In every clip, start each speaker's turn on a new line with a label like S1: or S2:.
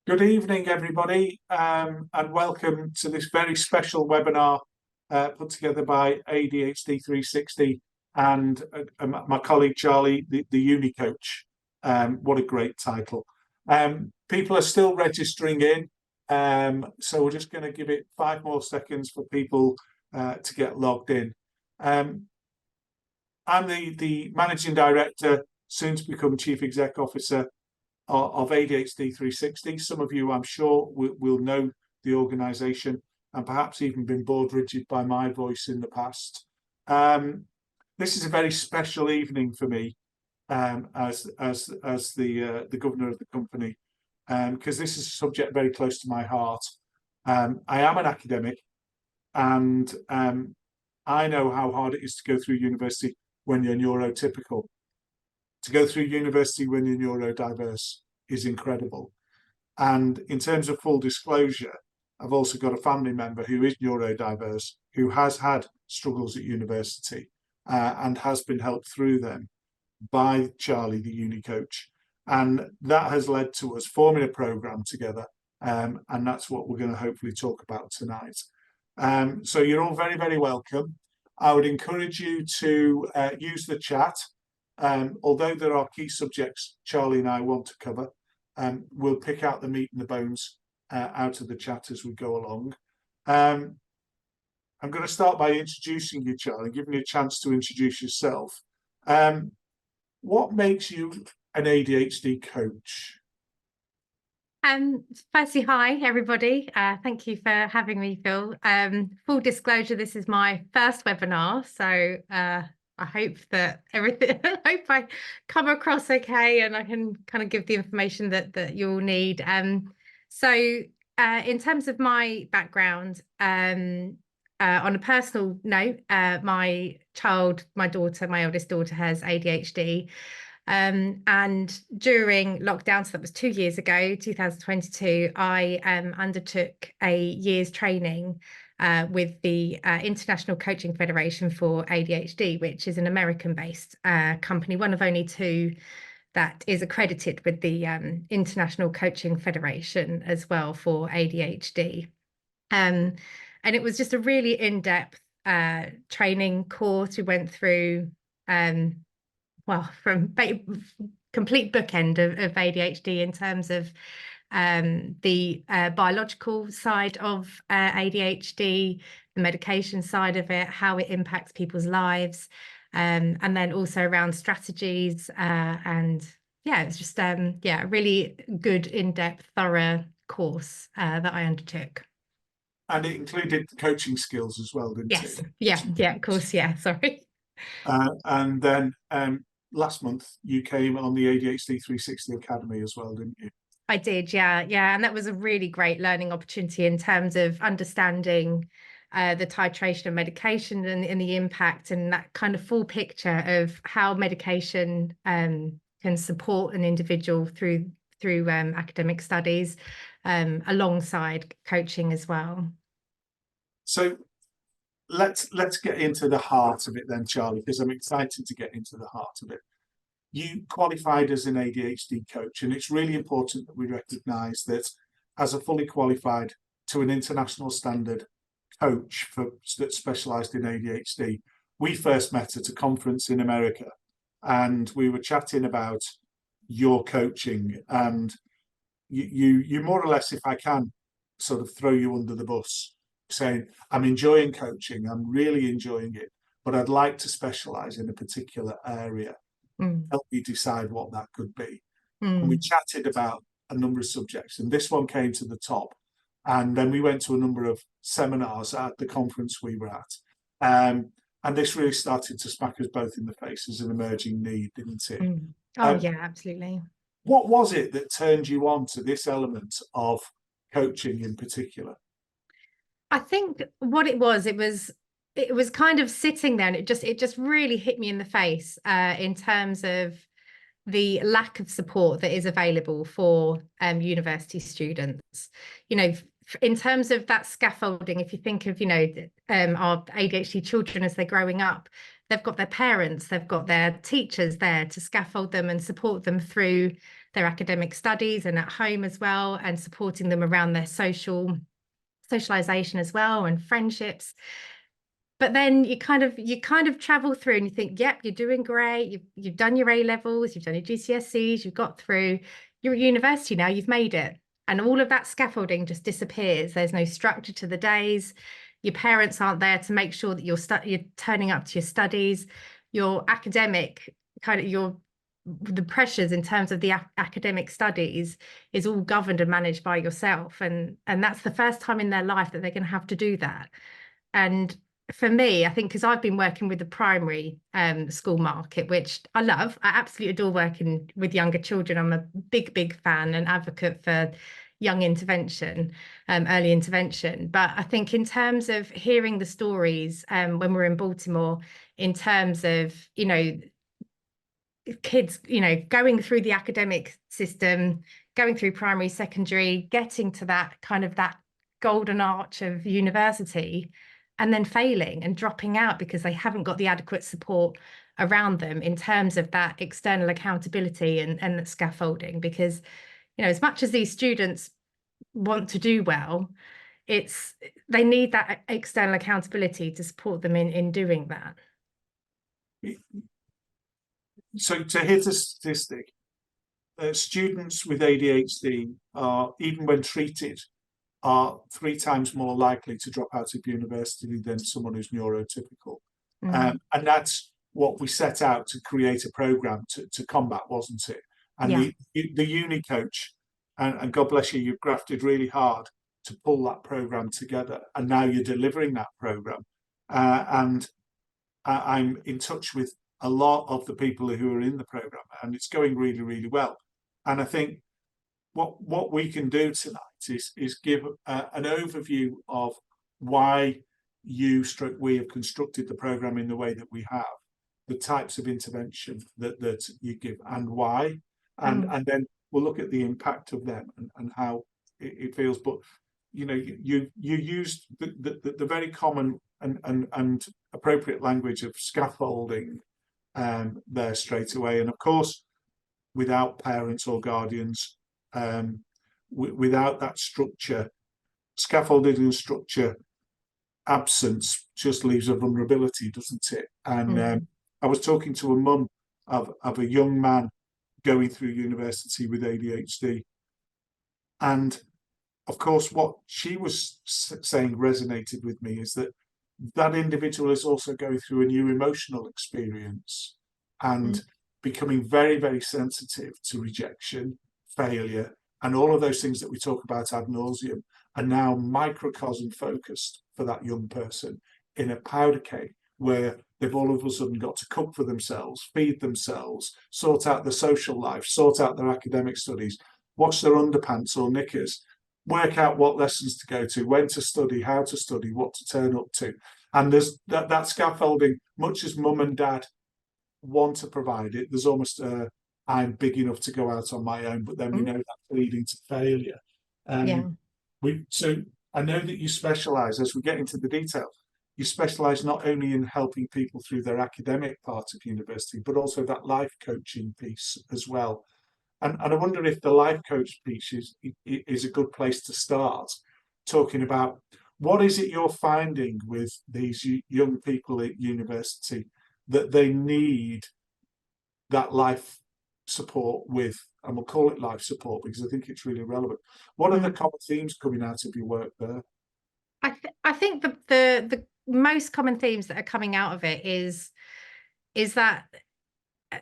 S1: Good evening, everybody, and welcome to this very special webinar put together by ADHD 360 and my colleague Charlie, the Uni Coach. What a great title. People are still registering in, so we're just going to give it 5 more seconds for people to get logged in. I'm the Managing Director, soon to become Chief Exec Officer of ADHD 360. Some of you, I'm sure, will know the organisation and perhaps even been bored rigid by my voice in the past. This is a very special evening for me as the governor of the company, because this is a subject very close to my heart. I am an academic, and I know how hard it is to go through university when you're neurotypical. To go through university when you're neurodiverse is incredible. And in terms of full disclosure, I've also got a family member who is neurodiverse, who has had struggles at university and has been helped through them by Charlie, the Uni Coach. And that has led to us forming a programme together. And that's what we're going to hopefully talk about tonight. So you're all very, very welcome. I would encourage you to use the chat. Although there are key subjects Charlie and I want to cover, we'll pick out the meat and the bones out of the chat as we go along. I'm going to start by introducing you, Charlie, giving you a chance to introduce yourself. What makes you an ADHD coach?
S2: Firstly, hi everybody. Thank you for having me, Phil. Full disclosure, this is my first webinar, so I hope that everything, I hope I come across okay and I can kind of give the information that you'll need. So in terms of my background, on a personal note, my daughter, my eldest daughter has ADHD. And during lockdown, so that was 2 years ago, 2022, I undertook a year's training with the International Coaching Federation for ADHD, which is an American-based company, one of only 2 that is accredited with the International Coaching Federation as well for ADHD. And it was just a really in-depth training course. We went through, from complete bookend of ADHD in terms of the biological side of ADHD, the medication side of it, how it impacts people's lives, and then also around strategies. And yeah, it's just a really good, in-depth, thorough course that I undertook.
S1: And it included coaching skills as well, didn't
S2: it?
S1: Yes,
S2: yeah, of course, yeah, sorry.
S1: And then last month you came on the ADHD 360 Academy as well, didn't you?
S2: I did, yeah. And that was a really great learning opportunity in terms of understanding the titration of medication and the impact and that kind of full picture of how medication can support an individual through academic studies, alongside coaching as well.
S1: So let's get into the heart of it then, Charlie, because I'm excited to get into the heart of it. You qualified as an ADHD coach, and it's really important that we recognise that as a fully qualified to an international standard coach that specialised in ADHD, we first met at a conference in America, and we were chatting about your coaching, and you more or less, if I can sort of throw you under the bus, saying, I'm enjoying coaching, I'm really enjoying it, but I'd like to specialise in a particular area. Help me decide what that could be. And we chatted about a number of subjects, and this one came to the top. And then we went to a number of seminars at the conference we were at. And this really started to smack us both in the face as an emerging need, didn't it?
S2: Oh, yeah, absolutely.
S1: What was it that turned you on to this element of coaching in particular?
S2: I think what it was kind of sitting there, and it just really hit me in the face in terms of the lack of support that is available for university students. You know, in terms of that scaffolding, if you think of, our ADHD children as they're growing up, they've got their parents, they've got their teachers there to scaffold them and support them through their academic studies and at home as well, and supporting them around their socialization as well and friendships. But then you kind of travel through and you think, yep, you're doing great. You've done your A levels, you've done your GCSEs, you've got through, you're at university now, you've made it. And all of that scaffolding just disappears. There's no structure to the days. Your parents aren't there to make sure that you're turning up to your studies. Your academic the pressures in terms of the academic studies is all governed and managed by yourself. And that's the first time in their life that they're going to have to do that. And for me, I think, because I've been working with the primary school market, which I love. I absolutely adore working with younger children. I'm a big fan and advocate for young intervention, early intervention. But I think in terms of hearing the stories when we're in Baltimore, in terms of, kids, going through the academic system, going through primary, secondary, getting to that golden arch of university, and then failing and dropping out because they haven't got the adequate support around them in terms of that external accountability and the scaffolding. Because, as much as these students want to do well, they need that external accountability to support them in doing that.
S1: So to hit a statistic, students with ADHD are, even when treated, are 3 times more likely to drop out of university than someone who's neurotypical. And that's what we set out to create a program to combat, wasn't it? And the uni coach, and God bless you, you've grafted really hard to pull that program together, and now you're delivering that program. And I'm in touch with a lot of the people who are in the program, and it's going really, really well. And I think what we can do tonight is give an overview of why we have constructed the program in the way that we have, the types of intervention that you give, and why, and then we'll look at the impact of them and how it feels. But you used the very common and appropriate language of scaffolding there straight away, and of course, without parents or guardians, without that structure, scaffolding and structure absence just leaves a vulnerability, doesn't it? And I was talking to a mum of a young man going through university with ADHD, and of course what she was saying resonated with me, is that individual is also going through a new emotional experience and becoming very, very sensitive to rejection, failure, and all of those things that we talk about ad nauseum are now microcosm focused for that young person in a powder keg where they've all of a sudden got to cook for themselves, feed themselves, sort out their social life, sort out their academic studies, wash their underpants or knickers, work out what lessons to go to, when to study, how to study, what to turn up to. And there's that scaffolding, much as mum and dad want to provide it, there's almost I'm big enough to go out on my own, but then we know that's leading to failure. So I know that you specialise, as we get into the detail, you specialise not only in helping people through their academic part of university, but also that life coaching piece as well. And I wonder if the life coach piece is a good place to start, talking about what is it you're finding with these young people at university that they need that life support with, and we'll call it life support because I think it's really relevant. What are the common themes coming out of your work there?
S2: I think the most common themes that are coming out of it is that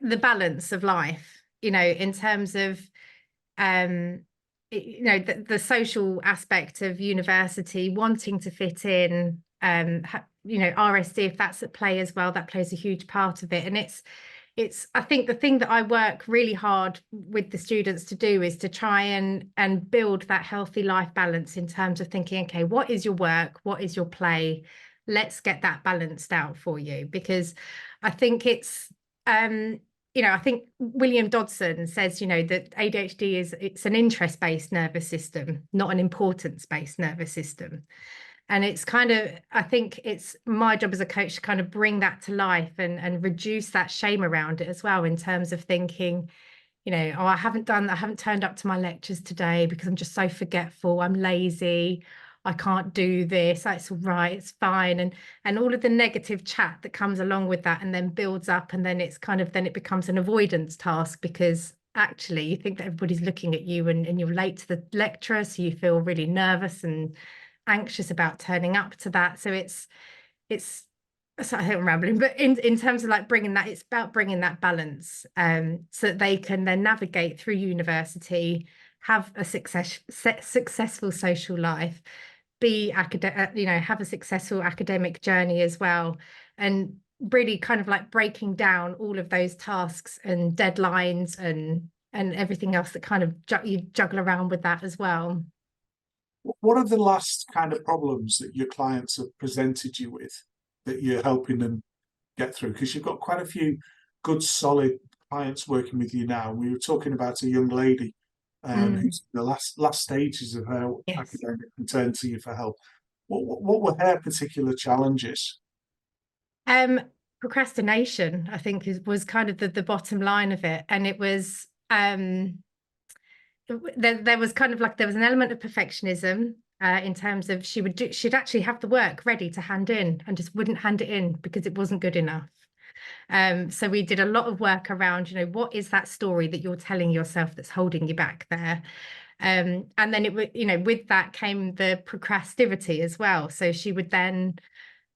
S2: the balance of life, in terms of the social aspect of university, wanting to fit in, RSD, if that's at play as well, that plays a huge part of it. And I think the thing that I work really hard with the students to do is to try and build that healthy life balance in terms of thinking, okay, what is your work? What is your play? Let's get that balanced out for you. Because I think it's, I think William Dodson says, that ADHD it's an interest-based nervous system, not an importance-based nervous system. And it's I think it's my job as a coach to kind of bring that to life and reduce that shame around it as well, in terms of thinking, you know, oh, I haven't turned up to my lectures today because I'm just so forgetful, I'm lazy, I can't do this, that's all right, it's fine. And all of the negative chat that comes along with that and then builds up, and then it's kind of, then it becomes an avoidance task, because actually you think that everybody's looking at you, and you're late to the lecture, so you feel really nervous and anxious about turning up to that. So it's so I think I'm rambling, but in terms of like bringing that, it's about bringing that balance, so that they can then navigate through university, have a successful social life, be academic, you know, have a successful academic journey as well, and really kind of like breaking down all of those tasks and deadlines and everything else that kind of you juggle around with that as well.
S1: What are the last kind of problems that your clients have presented you with that you're helping them get through? Because you've got quite a few good, solid clients working with you now. We were talking about a young lady who's in the last stages of her
S2: Yes.
S1: academic and turned to you for help. What were her particular challenges?
S2: Procrastination, I think, was kind of the bottom line of it. And it was there was kind of like, there was an element of perfectionism, in terms of she'd actually have the work ready to hand in and just wouldn't hand it in because it wasn't good enough. So we did a lot of work around, you know, what is that story that you're telling yourself that's holding you back there? And then it would, you know, with that came the procrastivity as well. So she would then,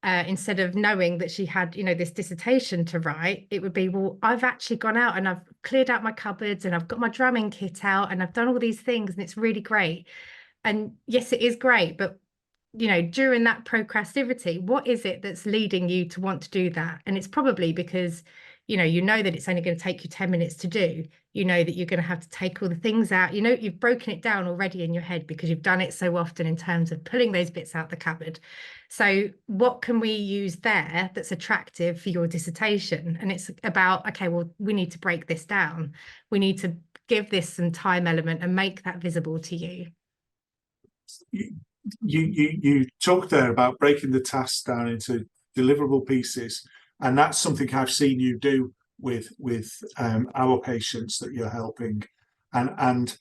S2: instead of knowing that she had, you know, this dissertation to write, it would be, well, I've actually gone out and I've cleared out my cupboards and I've got my drumming kit out and I've done all these things and it's really great. And yes, it is great, but you know, during that procrastivity, what is it that's leading you to want to do that? And it's probably because, you know that it's only going to take you 10 minutes to do. You know that you're going to have to take all the things out. You know, you've broken it down already in your head because you've done it so often in terms of pulling those bits out the cupboard. So what can we use there that's attractive for your dissertation? And it's about, okay, well, we need to break this down. We need to give this some time element and make that visible to you.
S1: You talked there about breaking the tasks down into deliverable pieces, and that's something I've seen you do with our patients that you're helping, and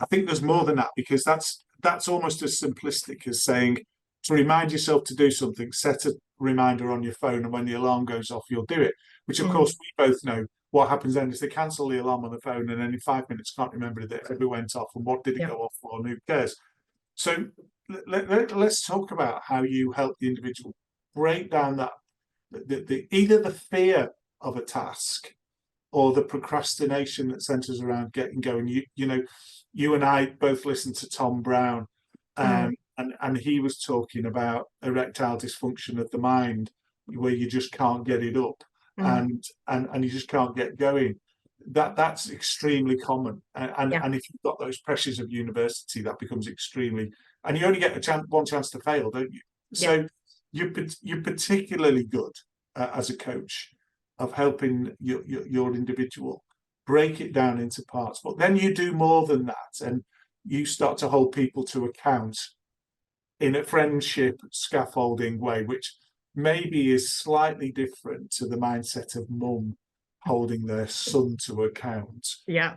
S1: I think there's more than that, because that's almost as simplistic as saying to remind yourself to do something, set a reminder on your phone, and when the alarm goes off, you'll do it. Which, of course, we both know what happens then is they cancel the alarm on the phone, and then in 5 minutes can't remember that it ever went off and what did it
S2: Yeah.
S1: go off for, and who cares. So let's talk about how you help the individual break down that either the fear of a task or the procrastination that centers around getting going. You know, you and I both listened to Tom Brown, and he was talking about erectile dysfunction of the mind, where you just can't get it up, and you just can't get going. That's extremely common, and if you've got those pressures of university, that becomes extremely, and you only get one chance to fail, don't you? So you're particularly good as a coach of helping your individual break it down into parts. But then you do more than that, and you start to hold people to account in a friendship scaffolding way, which maybe is slightly different to the mindset of mum holding their son to account.
S2: Yeah.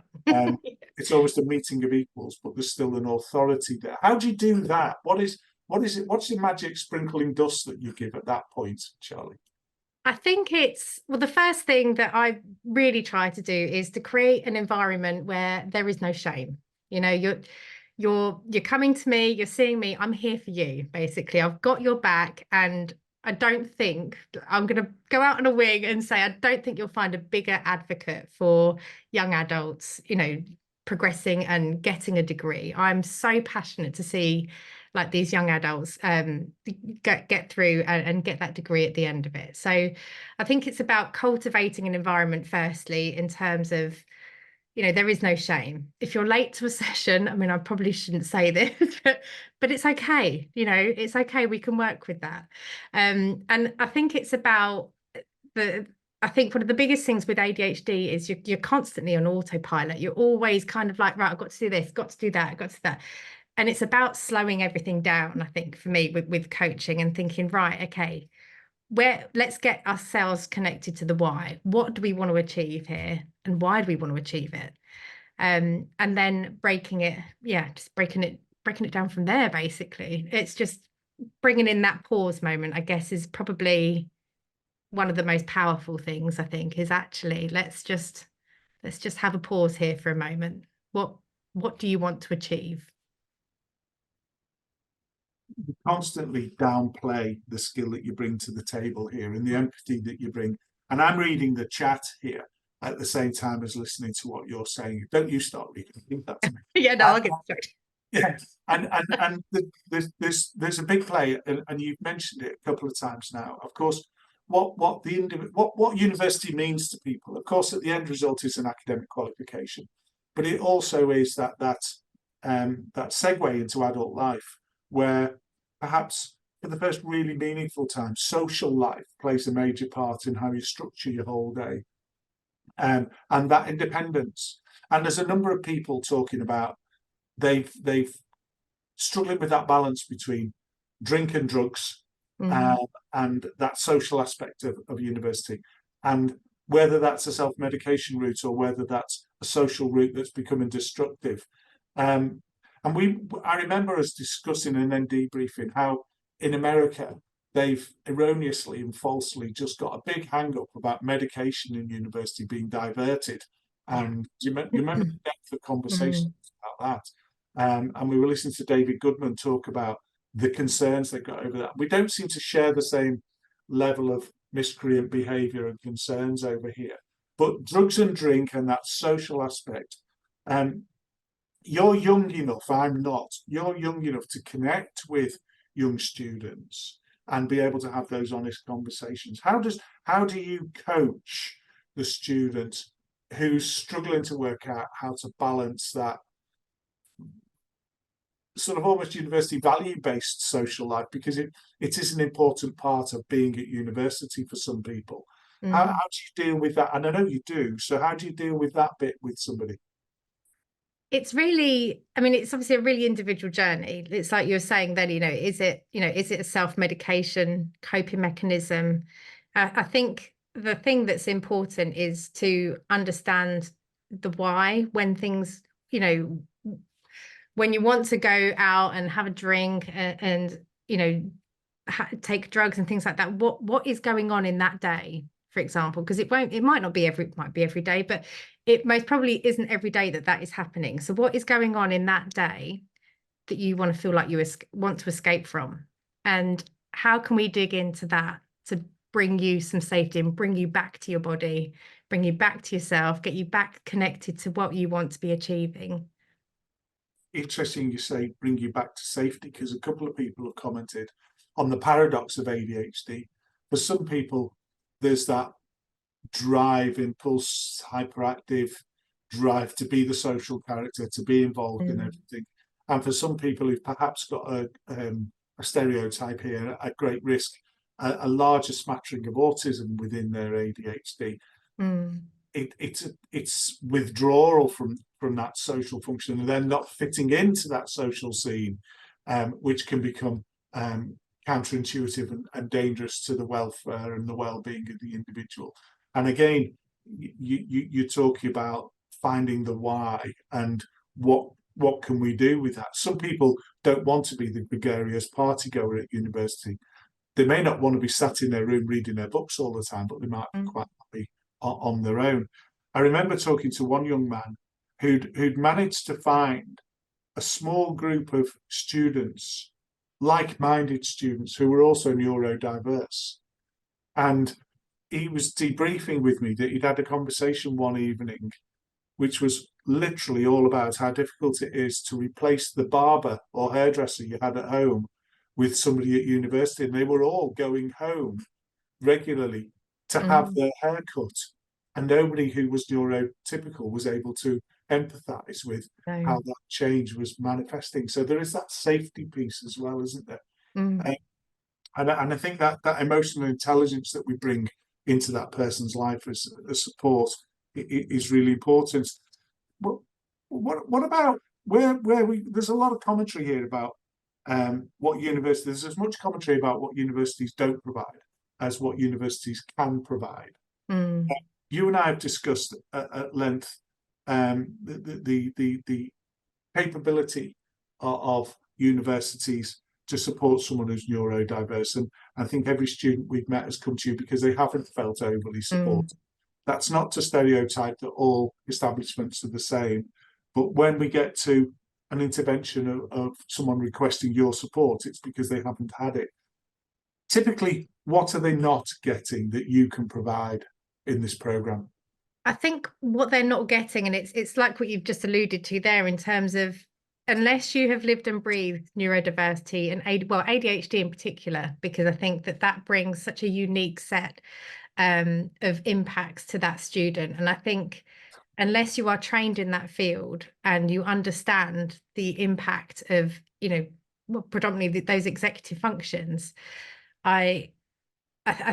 S1: It's almost a meeting of equals, but there's still an authority there. How do you do that? What is it? What's the magic sprinkling dust that you give at that point, Charlie?
S2: I think it's, well, the first thing that I really try to do is to create an environment where there is no shame. You know, you're coming to me, you're seeing me, I'm here for you, basically. I've got your back, and I don't think, I'm going to go out on a wing and say, I don't think you'll find a bigger advocate for young adults, you know, progressing and getting a degree. I'm so passionate to see like these young adults get through and get that degree at the end of it. So I think it's about cultivating an environment firstly, in terms of, you know, there is no shame. If you're late to a session, I mean, I probably shouldn't say this, but it's okay. You know, it's okay. We can work with that. And I think it's about I think one of the biggest things with ADHD is you're constantly on autopilot. You're always kind of like, right, I've got to do this, got to do that, got to do that. And it's about slowing everything down, I think, for me with coaching, and thinking, right, okay, let's get ourselves connected to the why. What do we want to achieve here? And why do we want to achieve it? and then just breaking it down from there. Basically, it's just bringing in that pause moment, I guess, is probably one of the most powerful things. I think is actually let's just have a pause here for a moment. What do you want to achieve?
S1: You constantly downplay the skill that you bring to the table here and the empathy that you bring. And I'm reading the chat here at the same time as listening to what you're saying. Don't you start reading. Leave that to me.
S2: Yeah, no, I'll get started.
S1: Yeah, and there's a big play, and you've mentioned it a couple of times now. Of course, what university means to people. Of course, at the end result is an academic qualification, but it also is that segue into adult life, where perhaps for the first really meaningful time, social life plays a major part in how you structure your whole day, and that independence. And there's a number of people talking about they've struggling with that balance between drink and drugs, and that social aspect of university, and whether that's a self-medication route or whether that's a social route that's becoming destructive. And I remember us discussing and then debriefing how in America they've erroneously and falsely just got a big hang up about medication in university being diverted. And you remember the depth of conversations about that? And we were listening to David Goodman talk about the concerns they got over that. We don't seem to share the same level of miscreant behaviour and concerns over here. But drugs and drink and that social aspect, you're young enough, I'm not, you're young enough to connect with young students and be able to have those honest conversations. How do you coach the student who's struggling to work out how to balance that sort of almost university value-based social life, because it is an important part of being at university for some people. How do you deal with that? And I know you do. So how do you deal with that bit with somebody?
S2: It's really, I mean, it's obviously a really individual journey. It's like you're saying then, is it a self-medication coping mechanism? I think the thing that's important is to understand the why when things, when you want to go out and have a drink and take drugs and things like that, what is going on in that day, for example? Because it might be every day, but it most probably isn't every day that is happening. So what is going on in that day that you want to feel like you want to escape from? And how can we dig into that to bring you some safety and bring you back to your body, bring you back to yourself, get you back connected to what you want to be achieving?
S1: Interesting you say bring you back to safety, because a couple of people have commented on the paradox of ADHD. For some people, there's that drive, impulse, hyperactive drive to be the social character, to be involved in everything. And for some people who've perhaps got a stereotype here at great risk, a larger smattering of autism within their ADHD, it's withdrawal from that social function and then not fitting into that social scene, which can become counterintuitive and dangerous to the welfare and the well-being of the individual. And again, you're talking about finding the why and what can we do with that. Some people don't want to be the gregarious party goer at university. They may not want to be sat in their room reading their books all the time, but they might be quite happy on their own. I remember talking to one young man who'd managed to find a small group of students, like-minded students who were also neurodiverse. And he was debriefing with me that he'd had a conversation one evening, which was literally all about how difficult it is to replace the barber or hairdresser you had at home with somebody at university. And they were all going home regularly to have their hair cut. And nobody who was neurotypical was able to empathise with how that change was manifesting. So there is that safety piece as well, isn't there? And I think that emotional intelligence that we bring into that person's life as a support is really important. But what about where we? There's a lot of commentary here about what universities. There's as much commentary about what universities don't provide as what universities can provide. You and I have discussed at length the capability of universities to support someone who's neurodiverse. And I think every student we've met has come to you because they haven't felt overly
S2: Mm.
S1: supported. That's not to stereotype that all establishments are the same, but when we get to an intervention of someone requesting your support, it's because they haven't had it. Typically, what are they not getting that you can provide in this program?
S2: I think what they're not getting, and it's like what you've just alluded to there in terms of, unless you have lived and breathed neurodiversity and ADHD in particular, because I think that brings such a unique set of impacts to that student. And I think unless you are trained in that field and you understand the impact of, predominantly those executive functions, I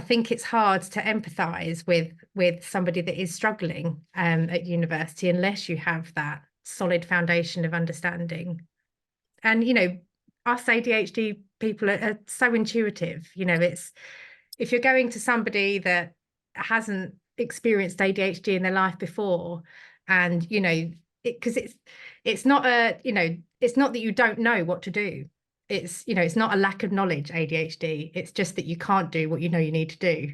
S2: think it's hard to empathize with somebody that is struggling at university unless you have that solid foundation of understanding. And us ADHD people are so intuitive. It's, if you're going to somebody that hasn't experienced ADHD in their life before, and because it's not it's not that you don't know what to do. It's not a lack of knowledge, ADHD. It's just that you can't do what you need to do.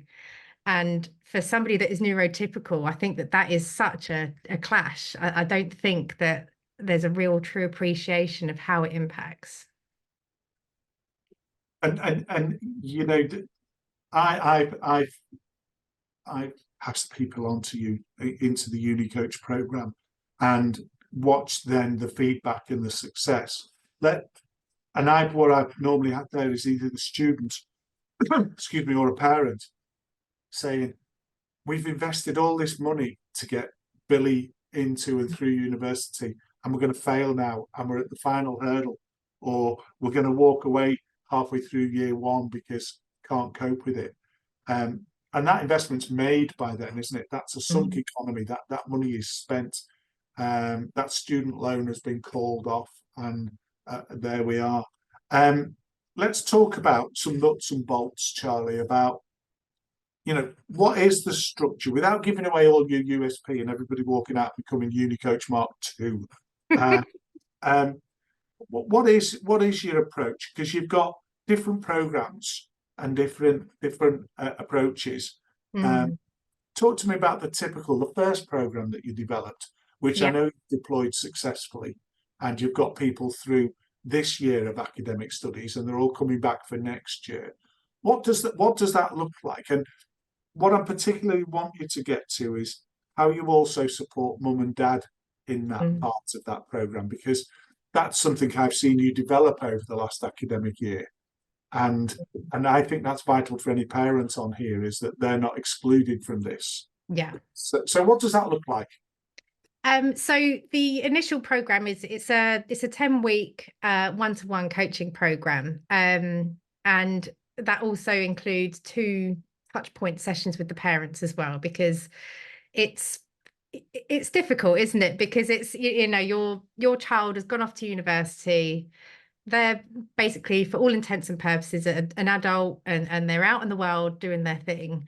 S2: And for somebody that is neurotypical, I think that is such a clash. I don't think that there's a real true appreciation of how it impacts.
S1: And I've passed people on to you into the uni coach program and watched then the feedback and the success. What I've normally had there is either the student, excuse me, or a parent saying, we've invested all this money to get Billy into and through university, and we're going to fail now, and we're at the final hurdle, or we're going to walk away halfway through year one because can't cope with it. And that investment's made by then, isn't it? That's a sunk economy. That money is spent. That student loan has been called off, and there we are. Let's talk about some nuts and bolts, Charlie, about what is the structure without giving away all your USP and everybody walking out becoming Uni Coach Mark II. What is your approach? Because you've got different programs and different approaches. Talk to me about the first program that you developed, which I know you deployed successfully, and you've got people through this year of academic studies, and they're all coming back for next year. What does that look like? And what I particularly want you to get to is how you also support mum and dad in that part of that program, because that's something I've seen you develop over the last academic year. And I think that's vital for any parents on here, is that they're not excluded from this.
S2: Yeah.
S1: So what does that look like?
S2: So the initial program it's a 10-week one-to-one coaching program. And that also includes 2 touch point sessions with the parents as well, because it's difficult, isn't it? Because it's, your child has gone off to university. They're basically, for all intents and purposes, an adult, and they're out in the world doing their thing.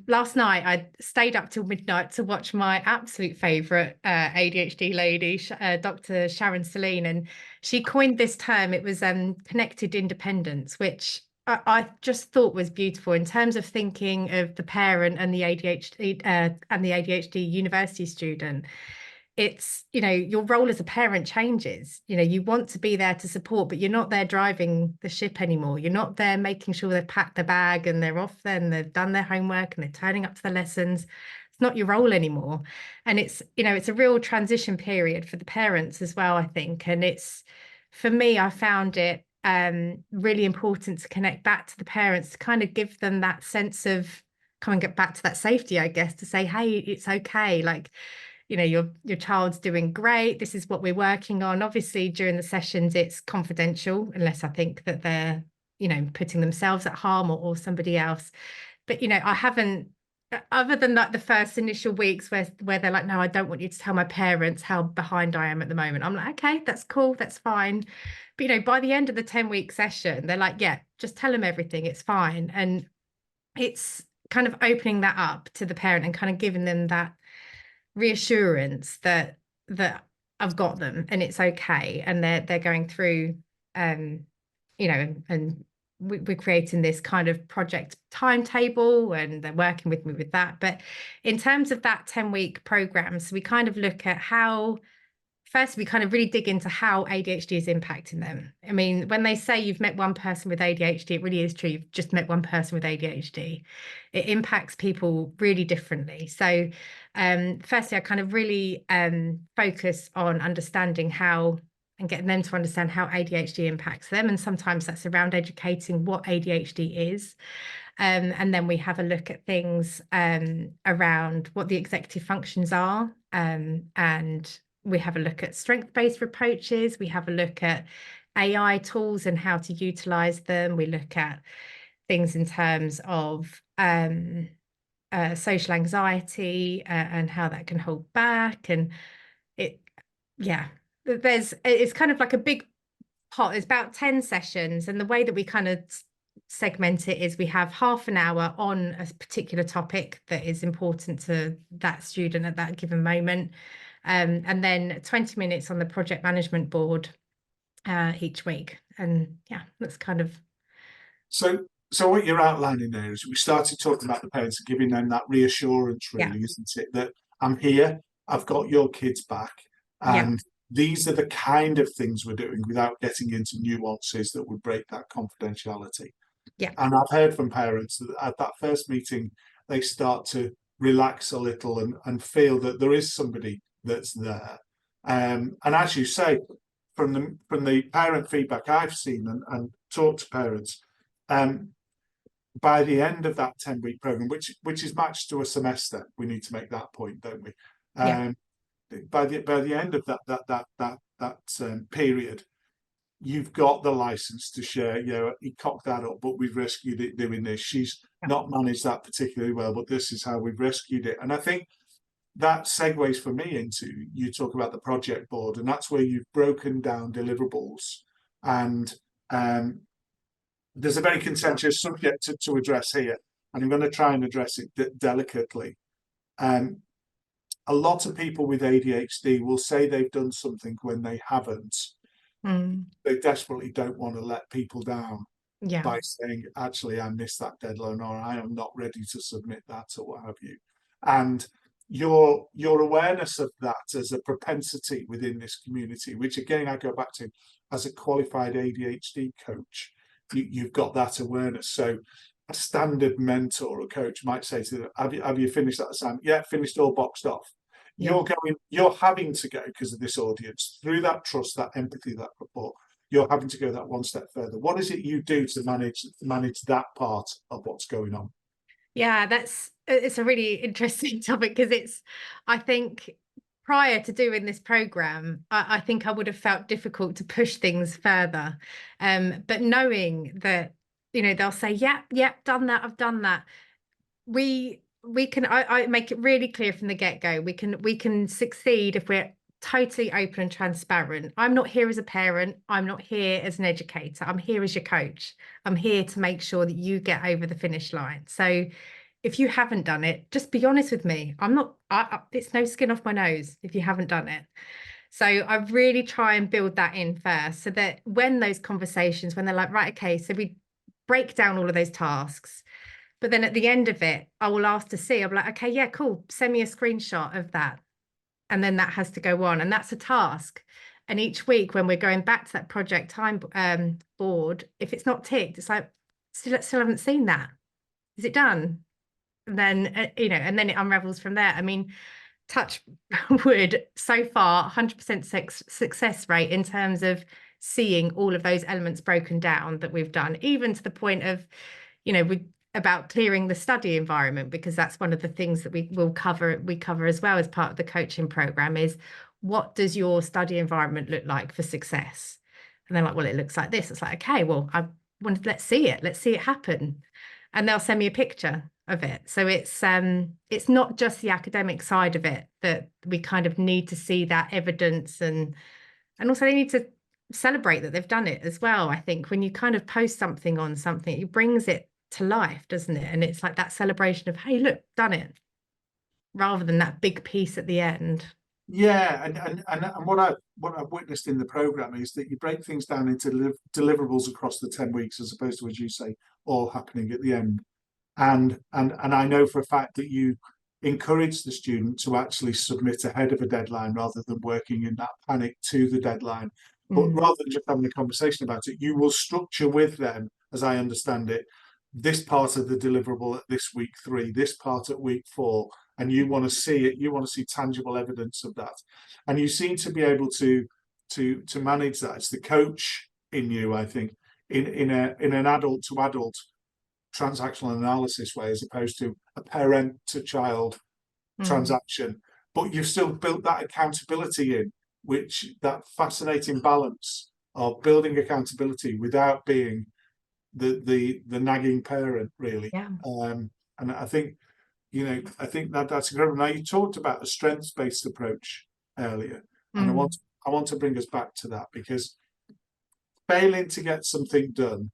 S2: Last night, I stayed up till midnight to watch my absolute favourite ADHD lady, Dr. Sharon Celine, and she coined this term. It was connected independence, which I just thought was beautiful in terms of thinking of the parent and the ADHD university student. It's, your role as a parent changes. You want to be there to support, but you're not there driving the ship anymore. You're not there making sure they've packed their bag and they're off then, they've done their homework and they're turning up to the lessons. It's not your role anymore. And it's a real transition period for the parents as well, I think. And for me, I found it really important to connect back to the parents, to kind of give them that sense of coming back to that safety, I guess, to say, hey, it's okay. Like, your child's doing great. This is what we're working on. Obviously, during the sessions, it's confidential, unless I think that they're, putting themselves at harm or somebody else. But, I haven't, other than like the first initial weeks where they're like, no, I don't want you to tell my parents how behind I am at the moment. I'm like, okay, that's cool, that's fine. But, by the end of the 10-week session, they're like, yeah, just tell them everything. It's fine. And it's kind of opening that up to the parent and kind of giving them that reassurance that I've got them and it's okay, and they're going through, and we're creating this kind of project timetable, and they're working with me with that. But in terms of that 10-week program, so we kind of look at how, first, we kind of really dig into how ADHD is impacting them. I mean, when they say you've met one person with ADHD, it really is true. You've just met one person with ADHD. It impacts people really differently. So, firstly, I kind of really focus on understanding how, and getting them to understand how ADHD impacts them. And sometimes that's around educating what ADHD is. And then we have a look at things around what the executive functions are, and we have a look at strength-based approaches. We have a look at AI tools and how to utilize them. We look at things in terms of social anxiety and how that can hold back. And it's kind of like a big pot. It's about 10 sessions. And the way that we kind of segment it is we have half an hour on a particular topic that is important to that student at that given moment. And then 20 minutes on the project management board each week. And yeah, that's kind of.
S1: So what you're outlining there is we started talking about the parents and giving them that reassurance, really,
S2: Yeah.
S1: isn't it? That I'm here, I've got your kids back, and these are the kind of things we're doing without getting into nuances that would break that confidentiality.
S2: Yeah.
S1: And I've heard from parents that at that first meeting, they start to relax a little and feel that there is somebody that's there. And as you say, from the parent feedback I've seen and talked to parents, by the end of that 10-week program, which is matched to a semester, we need to make that point, don't we? By the end of that period, you've got the license to share. He cocked that up, but we've rescued it doing this. She's not managed that particularly well, but this is how we've rescued it. And I think that segues for me into, you talk about the project board, and that's where you've broken down deliverables. And there's a very contentious subject to address here, and I'm going to try and address it delicately. A lot of people with ADHD will say they've done something when they haven't. They desperately don't want to let people down by saying, actually, I missed that deadline, or I am not ready to submit that, or what have you. And your awareness of that as a propensity within this community, which again, I go back to as a qualified ADHD coach, you've got that awareness. So a standard mentor or coach might say to them, have you finished that assignment? Yeah, finished, all boxed off. You're having to go, because of this audience, through that trust, that empathy, that rapport, you're having to go that one step further. What is it you do to manage that part of what's going on?
S2: Yeah, it's a really interesting topic, because I think prior to doing this program, I think I would have felt difficult to push things further. But knowing that, they'll say, yep, done that, I've done that. We can, I make it really clear from the get-go. We can succeed if we're totally open and transparent. I'm not here as a parent. I'm not here as an educator. I'm here as your coach. I'm here to make sure that you get over the finish line. So if you haven't done it, just be honest with me. It's no skin off my nose if you haven't done it. So I really try and build that in first, so that when those conversations, when they're like, right, okay, so we break down all of those tasks, but then at the end of it, I will ask to see, I'm like, okay, yeah, cool, send me a screenshot of that. And then that has to go on, and that's a task. And each week when we're going back to that project time board, if it's not ticked, it's like, still haven't seen that. Is it done? And then, and then it unravels from there. I mean, touch wood, so far, 100% success rate in terms of seeing all of those elements broken down that we've done, even to the point of, about clearing the study environment, because that's one of the things that we cover as well as part of the coaching program, is what does your study environment look like for success? And they're like, well, it looks like this. It's like, okay, well, let's see it happen. And they'll send me a picture of it. So it's not just the academic side of it, that we kind of need to see that evidence, and also they need to celebrate that they've done it as well. I think when you kind of post something on something, it brings it to life, doesn't it? And it's like that celebration of, hey, look, done it. rather than that big piece at the end.
S1: Yeah, and what I've witnessed in the program is that you break things down into deliverables across the 10 weeks, as opposed to, as you say, all happening at the end. And I know for a fact that you encourage the student to actually submit ahead of a deadline rather than working in that panic to the deadline. But rather than just having a conversation about it, you will structure with them, as I understand it, this part of the deliverable at this week 3, this part at week 4, and you want to see it. You want to see tangible evidence of that, and you seem to be able to manage that. It's the coach in you, I think, in an adult to adult transactional analysis way, as opposed to a parent to child transaction. But you've still built that accountability in, which that fascinating balance of building accountability without being the nagging parent, really.
S2: Yeah.
S1: And I think, I think that's incredible. Now, you talked about a strengths-based approach earlier, and I want to bring us back to that, because failing to get something done,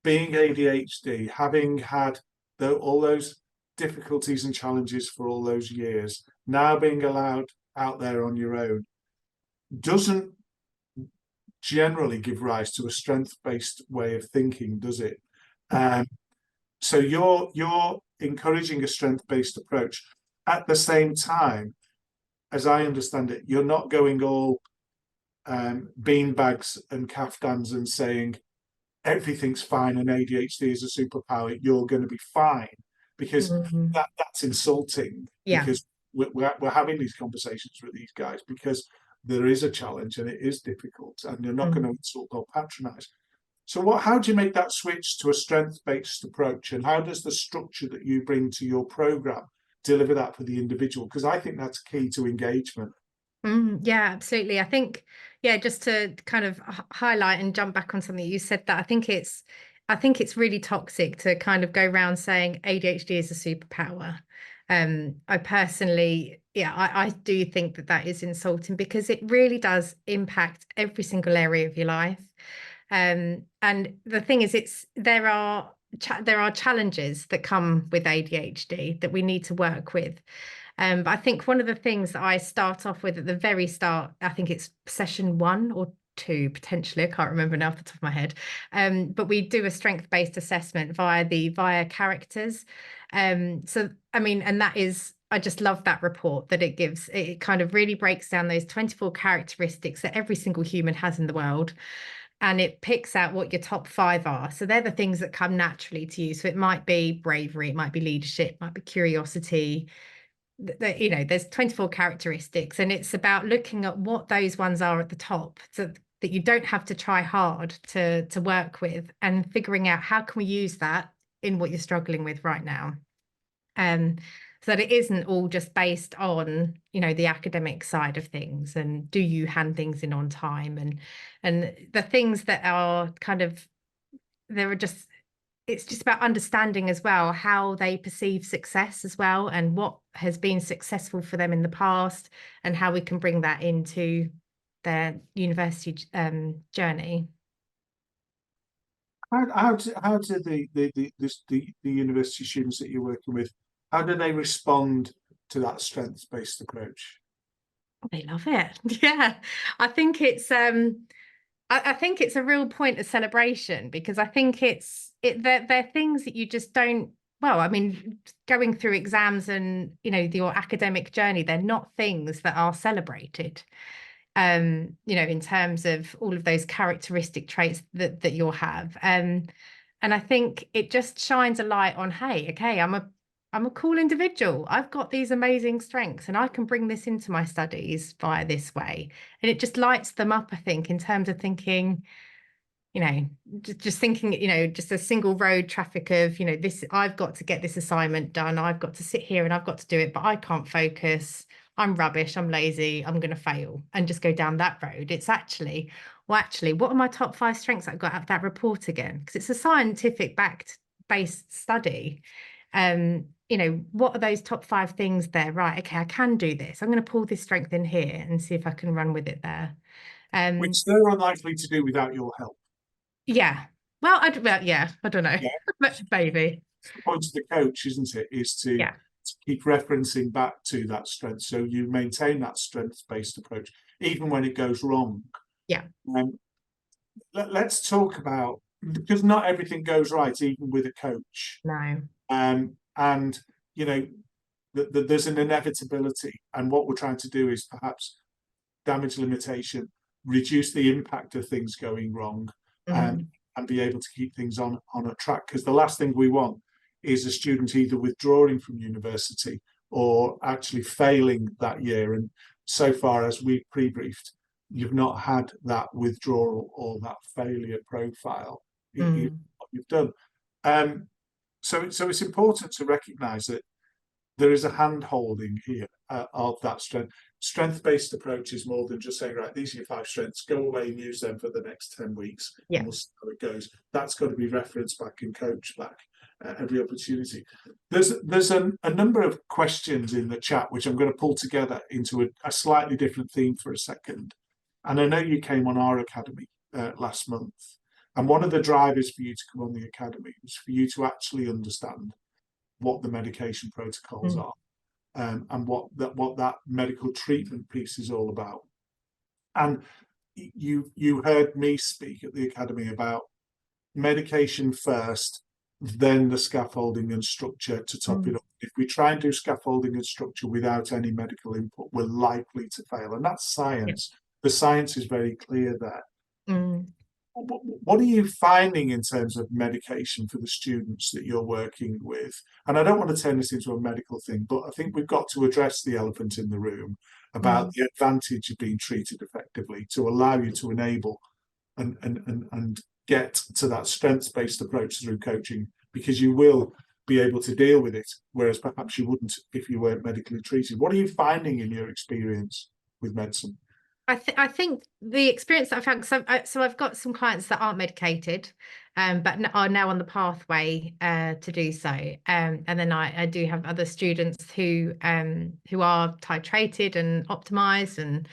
S1: being ADHD, having had all those difficulties and challenges for all those years, now being allowed out there on your own, doesn't generally give rise to a strength-based way of thinking, does it? So you're encouraging a strength-based approach. At the same time, as I understand it, you're not going all beanbags and caftans and saying everything's fine and ADHD is a superpower, you're going to be fine, because that's insulting.
S2: Yeah.
S1: Because we're having these conversations with these guys because there is a challenge and it is difficult, and you're not going to insult or patronize. So how do you make that switch to a strength-based approach, and how does the structure that you bring to your program deliver that for the individual? Because I think that's key to engagement.
S2: Yeah, absolutely. I think, just to kind of highlight and jump back on something you said, that I think it's really toxic to kind of go around saying ADHD is a superpower. I personally, I do think that is insulting, because it really does impact every single area of your life. And the thing is, there are challenges that come with ADHD that we need to work with. But I think one of the things that I start off with at the very start, I think it's session 1 or 2, potentially, I can't remember now off the top of my head. But we do a strength-based assessment via characters. So, I mean, and that is, I just love that report that it gives. It kind of really breaks down those 24 characteristics that every single human has in the world. And it picks out what your top 5 are. So they're the things that come naturally to you. So it might be bravery, it might be leadership, it might be curiosity. There's 24 characteristics, and it's about looking at what those ones are at the top, so that you don't have to try hard to work with, and figuring out how can we use that in what you're struggling with right now. So that it isn't all just based on, the academic side of things, and do you hand things in on time, and the things that are kind of, it's just about understanding as well how they perceive success as well, and what has been successful for them in the past, and how we can bring that into their university journey.
S1: How do the university students that you're working with, how do they respond to that strengths-based approach?
S2: They love it. Yeah, I think it's I think it's a real point of celebration, because I think they're things that you just don't. Well, I mean, going through exams and your academic journey, they're not things that are celebrated. In terms of all of those characteristic traits that you'll have. And I think it just shines a light on, hey, okay, I'm a cool individual. I've got these amazing strengths, and I can bring this into my studies via this way. And it just lights them up, I think, in terms of thinking, just thinking, just a single road traffic of, this, I've got to get this assignment done. I've got to sit here and I've got to do it, but I can't focus. I'm rubbish, I'm lazy, I'm going to fail, and just go down that road. It's actually, what are my top 5 strengths I got out of that report again? Because it's a scientific based study. What are those top 5 things there? Right, okay, I can do this. I'm going to pull this strength in here and see if I can run with it there.
S1: Which they're unlikely to do without your help.
S2: Yeah. Well, I don't know.
S1: Yeah.
S2: But maybe.
S1: The point of the coach, isn't it, is to keep referencing back to that strength, so you maintain that strengths-based approach even when it goes wrong.
S2: Yeah.
S1: Let's talk about, because not everything goes right even with a coach.
S2: No.
S1: And you know, there's an inevitability, and what we're trying to do is perhaps damage limitation, reduce the impact of things going wrong, and be able to keep things on a track. Because the last thing we want is a student either withdrawing from university or actually failing that year. And so far as we've pre-briefed, you've not had that withdrawal or that failure profile in what you've done. So it's important to recognise that there is a hand-holding here of that strength. Strength-based approach is more than just saying, right, these are your 5 strengths, go away and use them for the next 10 weeks, and we'll see how it goes. That's got to be referenced back and coached back every opportunity. There's a number of questions in the chat, which I'm going to pull together into a slightly different theme for a second. And I know you came on our academy last month. And one of the drivers for you to come on the academy was for you to actually understand what the medication protocols are, and what that medical treatment piece is all about. And you heard me speak at the academy about medication first, then the scaffolding and structure to top it up. If we try and do scaffolding and structure without any medical input, we're likely to fail. And that's science. The science is very clear there. What are you finding in terms of medication for the students that you're working with? And I don't want to turn this into a medical thing, but I think we've got to address the elephant in the room about the advantage of being treated effectively to allow you to enable and get to that strengths-based approach through coaching, because you will be able to deal with it, whereas perhaps you wouldn't if you weren't medically treated. What are you finding in your experience with medicine?
S2: I think the experience that I've had, so I've got some clients that aren't medicated, but are now on the pathway to do so. And then I do have other students who are titrated and optimized and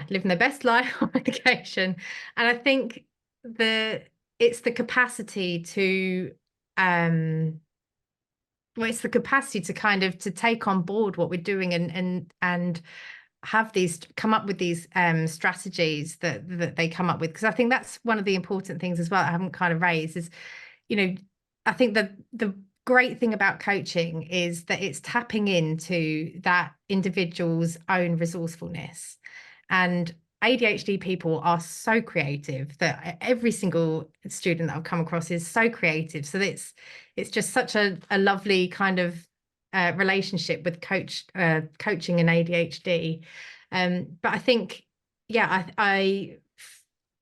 S2: living their best life on medication. And I think it's the capacity to it's the capacity to kind of to take on board what we're doing and have these come up with these strategies that they come up with, because I think that's one of the important things as well I haven't kind of raised is, I think that the great thing about coaching is that it's tapping into that individual's own resourcefulness. And ADHD people are so creative that every single student that I've come across is so creative. So it's just such a lovely kind of relationship with coaching and ADHD. But I think, I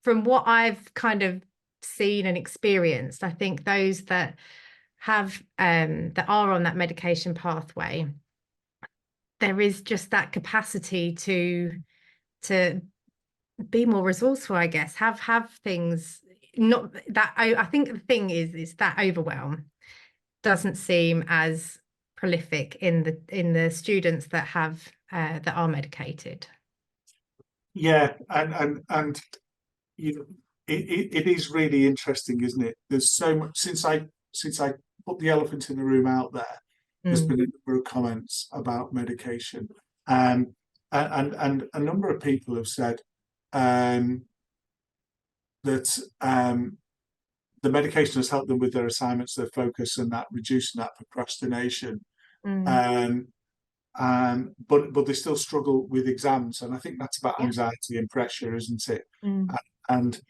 S2: from what I've kind of seen and experienced, I think those that have that are on that medication pathway, there is just that capacity to be more resourceful, I guess, have things not that I think the thing is that overwhelm doesn't seem as prolific in the students that have that are medicated.
S1: And it is really interesting, isn't it? There's so much since I put the elephant in the room out there. There's been a number of comments about medication, and a number of people have said that the medication has helped them with their assignments, their focus, and that reducing that procrastination. But they still struggle with exams, and I think that's about anxiety and pressure, isn't it? And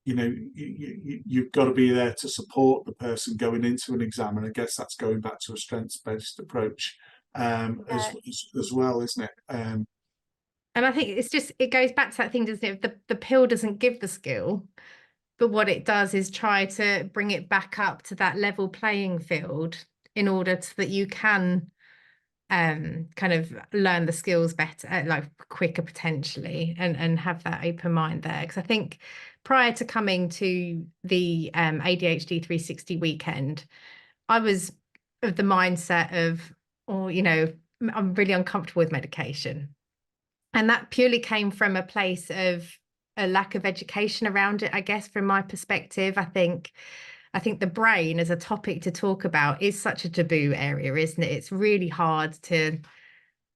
S1: you've got to be there to support the person going into an exam, and I guess that's going back to a strengths-based approach as well, isn't it?
S2: And I think it goes back to that thing, doesn't it? The pill doesn't give the skill, but what it does is try to bring it back up to that level playing field in order that you can kind of learn the skills better, like quicker potentially, and have that open mind there. Because I think prior to coming to the ADHD 360 weekend, I was of the mindset of, I'm really uncomfortable with medication. And that purely came from a place of a lack of education around it, I guess, from my perspective. I think I think the brain as a topic to talk about is such a taboo area, isn't it? It's really hard to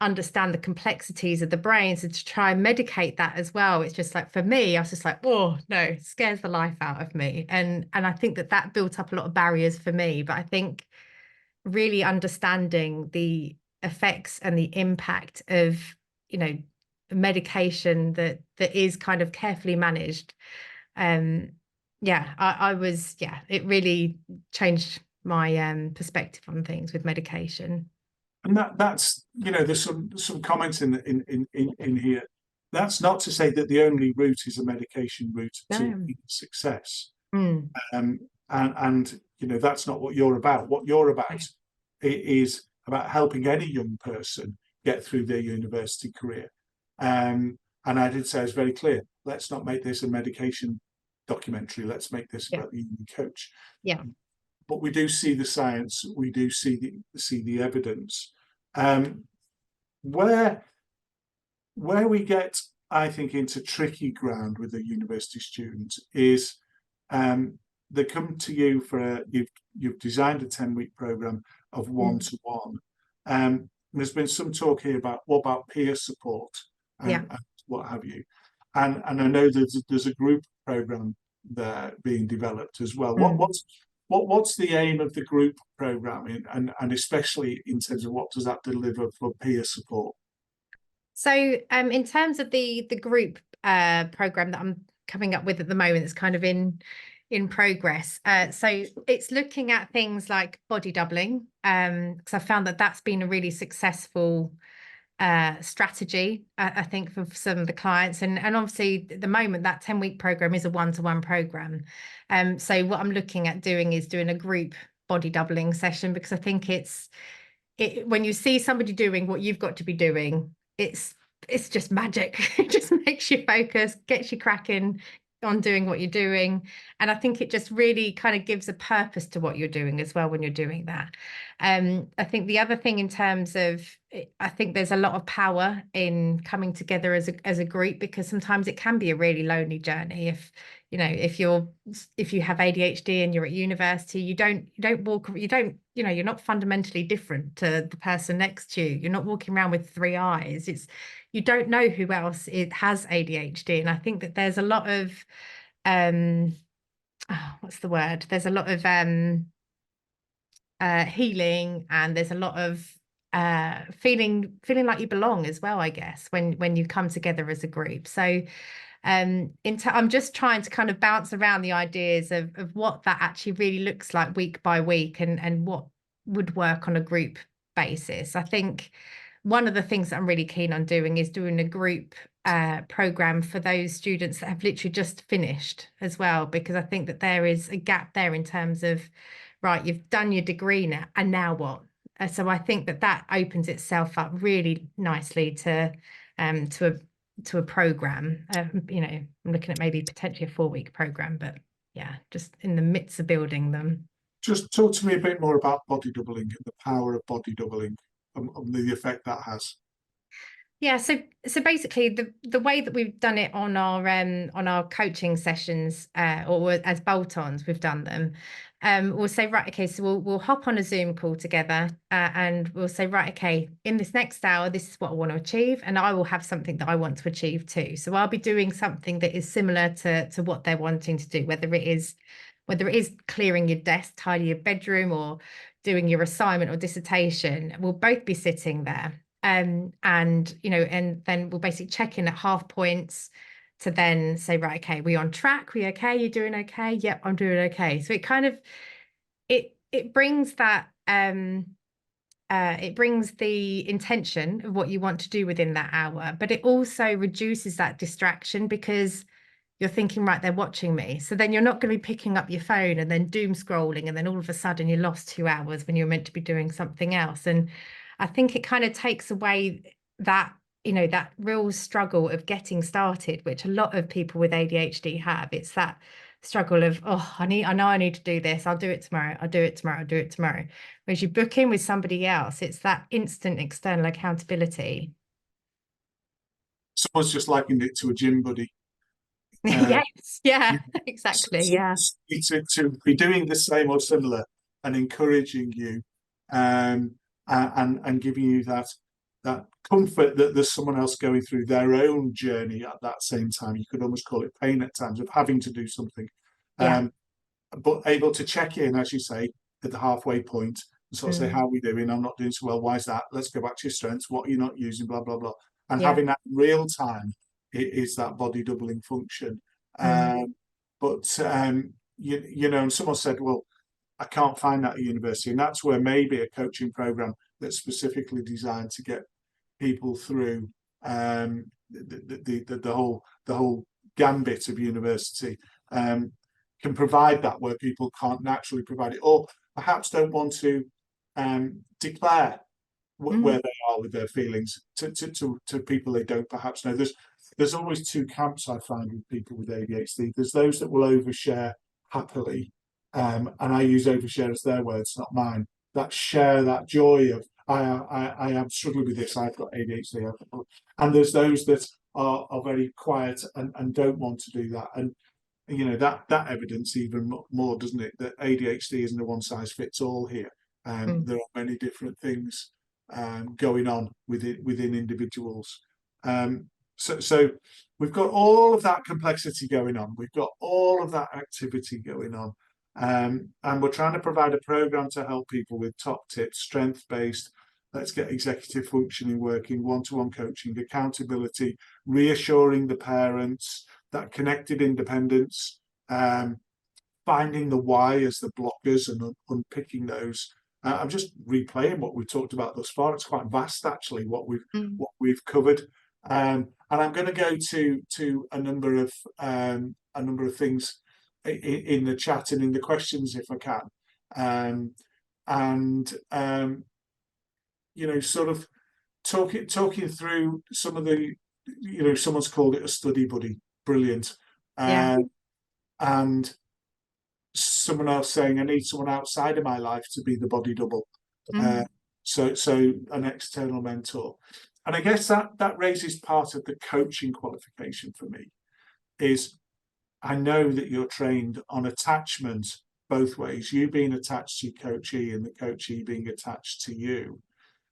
S2: understand the complexities of the brain. So to try and medicate that as well, it's just like, for me, I was just like, oh no, it scares the life out of me. And I think that that built up a lot of barriers for me. But I think really understanding the effects and the impact of, you know, medication that is kind of carefully managed. I was, it really changed my perspective on things with medication.
S1: And that's, there's some comments in here. That's not to say that the only route is a medication route to
S2: No.
S1: success.
S2: Mm.
S1: And that's not what you're about. What you're about is about helping any young person get through their university career. And I did say, I was very clear, let's not make this a medication documentary. Let's make this about the human coach.
S2: Yeah.
S1: But we do see the science, we do see the evidence. Where we get, I think, into tricky ground with the university students is they come to you for you've designed a 10-week program of one-to-one. There's been some talk here about what about peer support and what have you. And I know there's a group program there being developed as well. What's the aim of the group programming, and especially in terms of what does that deliver for peer support?
S2: So in terms of the group program that I'm coming up with at the moment, it's kind of in progress. So it's looking at things like body doubling, because I found that that's been a really successful strategy, I think, for some of the clients. And obviously at the moment that 10-week program is a one-to-one program. So what I'm looking at doing is doing a group body doubling session, because I think when you see somebody doing what you've got to be doing, it's just magic. It just makes you focus, gets you cracking on doing what you're doing. And I think it just really kind of gives a purpose to what you're doing as well when you're doing that. I think the other thing in terms of, I think there's a lot of power in coming together as a group, because sometimes it can be a really lonely journey. If you have ADHD and you're at university, you're not fundamentally different to the person next to you. You're not walking around with three eyes. You don't know who else has ADHD. And I think that there's a lot of what's the word? There's a lot of healing, and there's a lot of feeling like you belong as well, I guess, when you come together as a group. So I'm just trying to kind of bounce around the ideas of what that actually really looks like week by week, and what would work on a group basis. I think one of the things that I'm really keen on doing is doing a group program for those students that have literally just finished as well, because I think that there is a gap there in terms of, right, you've done your degree now, and now what? So I think that opens itself up really nicely to a program. I'm looking at maybe potentially a 4-week program, but just in the midst of building them.
S1: Just talk to me a bit more about body doubling and the power of body doubling and the effect that has.
S2: Yeah, so basically the way that we've done it on our coaching sessions, or as bolt-ons, we've done them. We'll say, right, okay, so we'll hop on a Zoom call together, and we'll say, right, okay, in this next hour, this is what I want to achieve, and I will have something that I want to achieve too. So I'll be doing something that is similar to what they're wanting to do, whether it is clearing your desk, tidy your bedroom, or doing your assignment or dissertation. We'll both be sitting there. And then we'll basically check in at half points to then say, right, okay, we on track? We okay? You doing okay? Yep, I'm doing okay. So it kind of it brings that it brings the intention of what you want to do within that hour, but it also reduces that distraction, because you're thinking, right, they're watching me. So then you're not going to be picking up your phone and then doom scrolling, and then all of a sudden you lost 2 hours when you're meant to be doing something else. And I think it kind of takes away that, that real struggle of getting started, which a lot of people with ADHD have. It's that struggle of, I know I need to do this. I'll do it tomorrow. I'll do it tomorrow. I'll do it tomorrow. Whereas you book in with somebody else, it's that instant external accountability.
S1: Someone's just likened it to a gym buddy.
S2: Yes, yeah,
S1: You-
S2: exactly. Yeah.
S1: to be doing the same or similar and encouraging you, and giving you that comfort that there's someone else going through their own journey at that same time. You could almost call it pain at times of having to do something,
S2: Yeah.
S1: but able to check in, as you say, at the halfway point and sort of say,
S2: Mm.
S1: how are we doing? I'm not doing so well. Why is that? Let's go back to your strengths. What are you not using? Blah, blah, blah. And
S2: Yeah.
S1: having that real time is that body doubling function.
S2: Mm.
S1: You know, and someone said, well, I can't find that at university. And that's where maybe a coaching program that's specifically designed to get people through the whole gambit of university can provide that, where people can't naturally provide it, or perhaps don't want to declare where
S2: Mm.
S1: they are with their feelings to people they don't perhaps know. There's always two camps I find with people with ADHD. There's those that will overshare happily, and I use overshare as their words, not mine. That share that joy of I am struggling with this. I've got ADHD, and there's those that are very quiet and don't want to do that. And you know that evidence even more, doesn't it? That ADHD isn't a one size fits all here.
S2: Mm.
S1: There are many different things going on within individuals. So we've got all of that complexity going on. We've got all of that activity going on. And we're trying to provide a program to help people with top tips, strength-based, let's get executive functioning working, one-to-one coaching, accountability, reassuring the parents, that connected independence, finding the why as the blockers and unpicking those. I'm just replaying what we've talked about thus far. It's quite vast, actually, what
S2: Mm.
S1: we've covered. And I'm going to go to a number of things in the chat and in the questions if I can, and you know, sort of talking through some of the, you know, someone's called it a study buddy, brilliant,
S2: Yeah.
S1: and someone else saying I need someone outside of my life to be the body double,
S2: Mm.
S1: so an external mentor, and I guess that raises part of the coaching qualification for me. Is I know that you're trained on attachment both ways, you being attached to your coachee and the coachee being attached to you.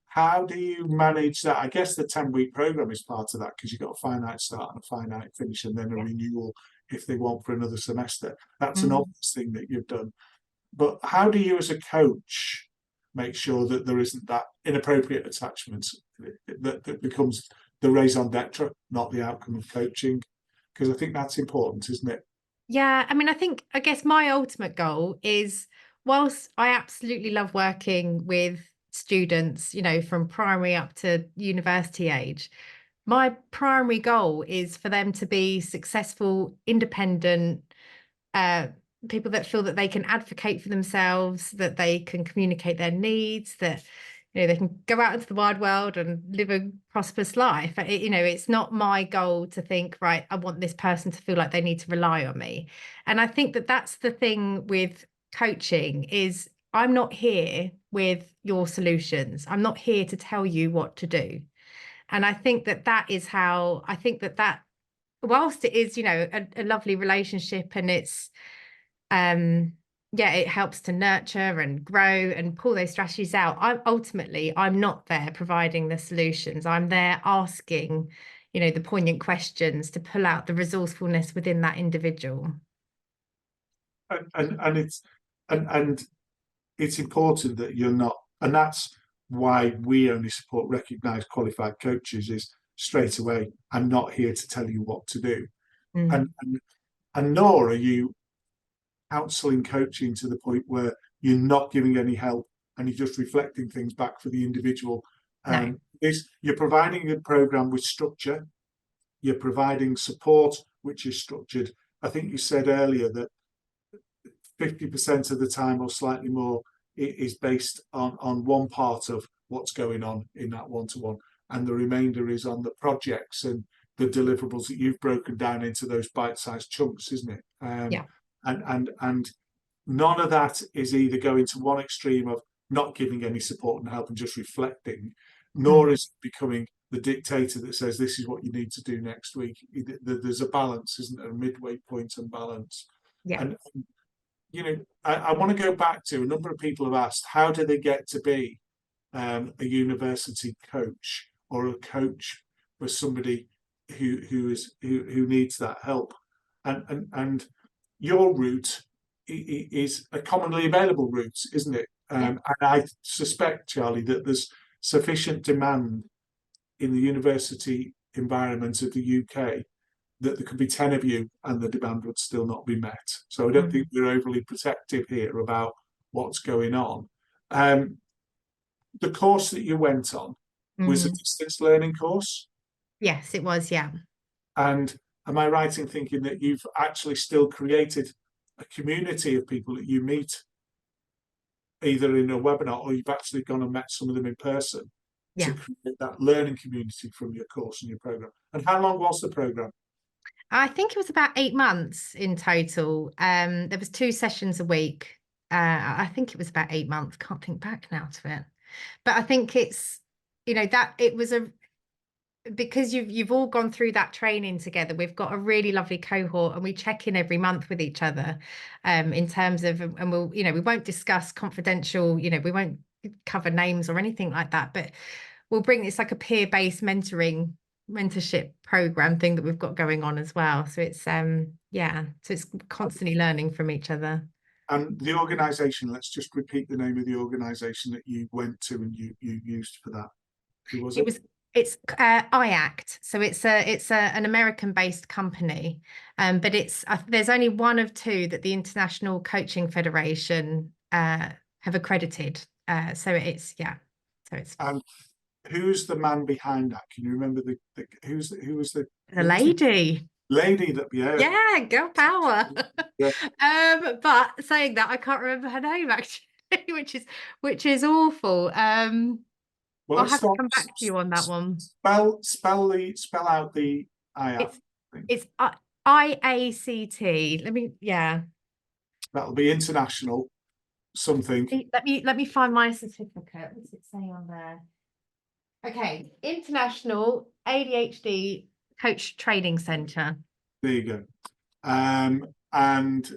S1: How do you manage that? I guess the 10-week program is part of that, because you've got a finite start and a finite finish, and then a
S2: Yeah.
S1: renewal if they want for another semester. That's an
S2: Mm.
S1: obvious thing that you've done. But how do you as a coach make sure that there isn't that inappropriate attachment that becomes the raison d'etre, not the outcome of coaching? Because I think that's important, isn't it?
S2: Yeah, I mean, I guess my ultimate goal is, whilst I absolutely love working with students, you know, from primary up to university age, my primary goal is for them to be successful, independent, uh, people that feel that they can advocate for themselves, that they can communicate their needs, that, you know, they can go out into the wide world and live a prosperous life. You know, it's not my goal to think, right, I want this person to feel like they need to rely on me. And I think that that's the thing with coaching, is I'm not here with your solutions. I'm not here to tell you what to do. And I think that that is how I think that whilst it is, you know, a lovely relationship, and it's yeah, it helps to nurture and grow and pull those strategies out. I'm not there providing the solutions. I'm there asking, you know, the poignant questions to pull out the resourcefulness within that individual.
S1: And it's important that you're not, and that's why we only support recognised qualified coaches. Is straight away, I'm not here to tell you what to do, and
S2: Mm.
S1: and nor are you counselling coaching to the point where you're not giving any help and you're just reflecting things back for the individual.
S2: No.
S1: You're providing a program with structure, you're providing support which is structured. I think you said earlier that 50% of the time or slightly more is based on one part of what's going on in that one-to-one, and the remainder is on the projects and the deliverables that you've broken down into those bite-sized chunks, isn't it?
S2: Yeah.
S1: And none of that is either going to one extreme of not giving any support and help and just reflecting, nor
S2: Mm.
S1: is it becoming the dictator that says this is what you need to do next week. There's a balance, isn't there? A midway point and balance.
S2: Yeah.
S1: And I want to go back to, a number of people have asked, how do they get to be a university coach or a coach for somebody who needs that help? And your route is a commonly available route, isn't it? And I suspect, Charlie, that there's sufficient demand in the university environment of the UK that there could be 10 of you and the demand would still not be met. So I don't think we're overly protective here about what's going on. The course that you went on was a distance learning course.
S2: Yes, it was, yeah.
S1: And am I right in thinking that you've actually still created a community of people that you meet either in a webinar, or you've actually gone and met some of them in person to create that learning community from your course and your program? And how long was the program?
S2: I think it was about 8 months in total. There was 2 sessions a week. I think it was about 8 months. Can't think back now to it. But I think it's, that it was because you've all gone through that training together. We've got a really lovely cohort, and we check in every month with each other, in terms of, and we'll, we won't discuss confidential, we won't cover names or anything like that, but we'll bring, it's like a peer-based mentorship program thing that we've got going on as well. So it's so it's constantly learning from each other.
S1: And the organisation, let's just repeat the name of the organisation that you went to and you used for that. Who was it?
S2: It's IACT, so it's an American-based company, but it's there's only one of 2 that the International Coaching Federation have accredited. So it's.
S1: And who's the man behind that? Can you remember who was the
S2: lady?
S1: Lady that,
S2: yeah, girl power.
S1: Yeah.
S2: But saying that, I can't remember her name actually, which is awful.
S1: Well,
S2: I'll have to come back to you on that one.
S1: Spell out the IACT.
S2: It's IACT.
S1: That'll be international something.
S2: Let me find my certificate. What's it say on there? Okay, International ADHD Coach Training Centre.
S1: There you go. And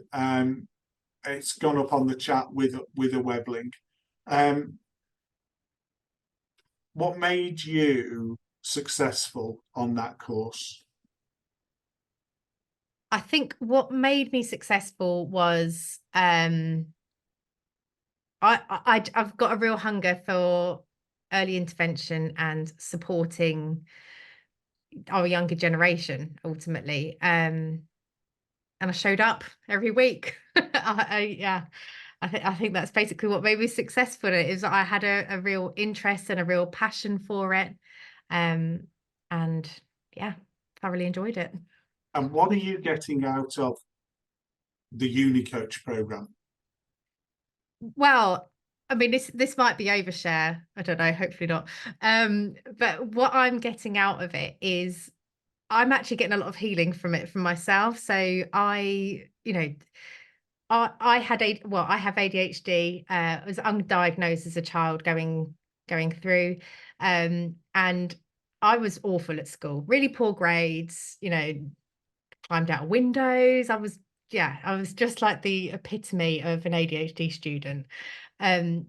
S1: it's gone up on the chat with a web link. What made you successful on that course?
S2: I think what made me successful was I've got a real hunger for early intervention and supporting our younger generation ultimately. And I showed up every week. I think that's basically what made me successful. Is I had a real interest and a real passion for it, and thoroughly enjoyed it.
S1: And what are you getting out of the Uni Coach program?
S2: Well, I mean, this might be overshare. I don't know. Hopefully not. But what I'm getting out of it is I'm actually getting a lot of healing from it from myself. So I have ADHD. I was undiagnosed as a child going through, and I was awful at school, really poor grades, climbed out of windows. I was just like the epitome of an ADHD student. And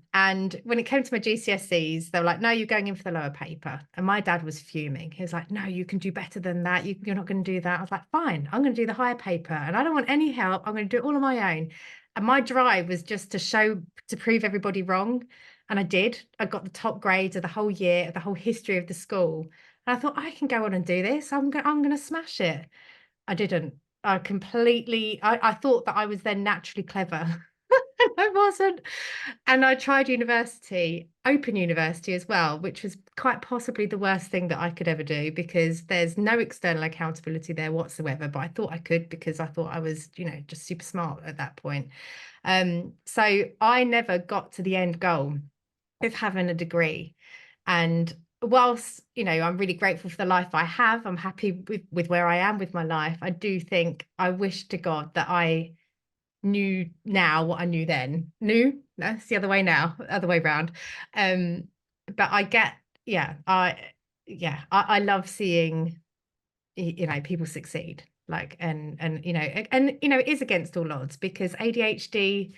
S2: when it came to my GCSEs, they were like, no, you're going in for the lower paper. And my dad was fuming. He was like, no, you can do better than that. You're not going to do that. I was like, fine, I'm going to do the higher paper. And I don't want any help. I'm going to do it all on my own. And my drive was just to prove everybody wrong. And I did. I got the top grades of the whole year, of the whole history of the school. And I thought, I can go on and do this. I'm going to smash it. I didn't. I thought that I was then naturally clever. I wasn't. And I tried open university as well, which was quite possibly the worst thing that I could ever do, because there's no external accountability there whatsoever. But I thought I could, because I thought I was, just super smart at that point. So I never got to the end goal of having a degree. And whilst, I'm really grateful for the life I have, I'm happy with where I am with my life. I do think I wish to God that I knew now what I knew then. No, it's the other way now, other way round. But I get, yeah, I love seeing, you know, people succeed, like, and you know, and you know, it is against all odds, because ADHD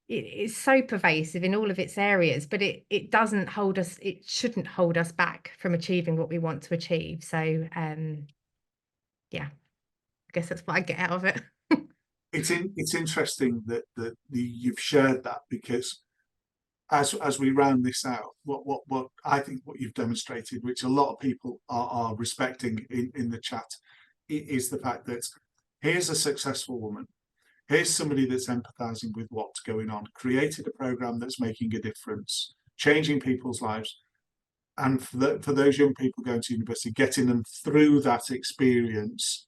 S2: is so pervasive in all of its areas, but it doesn't hold us, it shouldn't hold us back from achieving what we want to achieve. So yeah, I guess that's what I get out of it.
S1: It's interesting that you've shared that, because as we round this out, what I think what you've demonstrated, which a lot of people are respecting in the chat, is the fact that here's a successful woman, here's somebody that's empathizing with what's going on, created a program that's making a difference, changing people's lives, and for those young people going to university, getting them through that experience,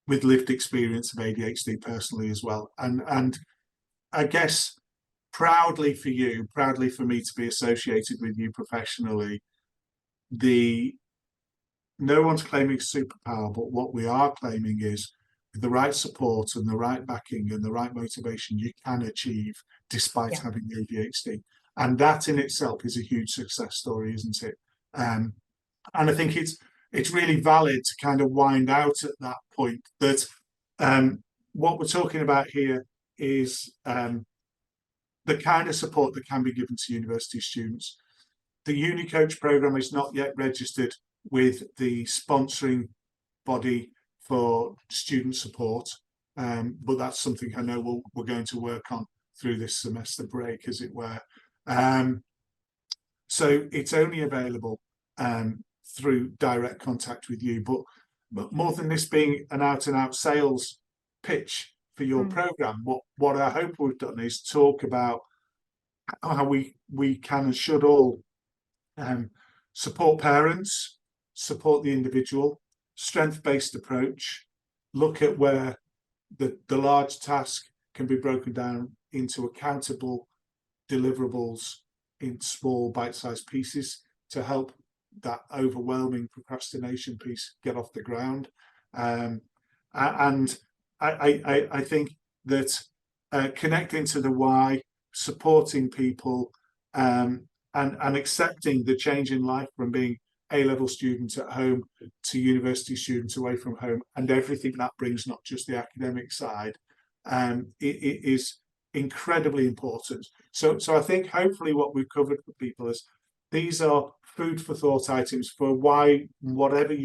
S1: with lived experience of ADHD personally as well. And I guess proudly for you, proudly for me to be associated with you professionally, the no one's claiming superpower, but what we are claiming is, with the right support and the right backing and the right motivation, you can achieve despite
S2: Yeah.
S1: having ADHD. And that in itself is a huge success story, isn't it? And I think it's really valid to kind of wind out at that point that what we're talking about here is the kind of support that can be given to university students. The Uni Coach program is not yet registered with the sponsoring body for student support, but that's something I know we're going to work on through this semester break, as it were. So it's only available through direct contact with you. But more than this being an out-and-out sales pitch for your program, what I hope we've done is talk about how we can and should all support parents, support the individual, strength-based approach, look at where the large task can be broken down into accountable deliverables in small bite-sized pieces to help that overwhelming procrastination piece get off the ground. And I think that connecting to the why, supporting people, and accepting the change in life from being A-level students at home to university students away from home, and everything that brings, not just the academic side, it is incredibly important. So I think hopefully what we've covered for people is these are food for thought items for why, whatever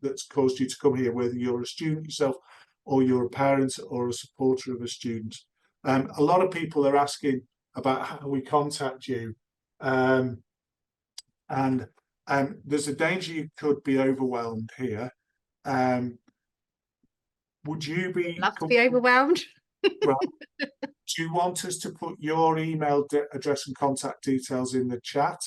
S1: that's caused you to come here, whether you're a student yourself or you're a parent or a supporter of a student. A lot of people are asking about how we contact you. And there's a danger you could be overwhelmed here. Would you be
S2: Love to be overwhelmed.
S1: Right. Do you want us to put your email address and contact details in the chat,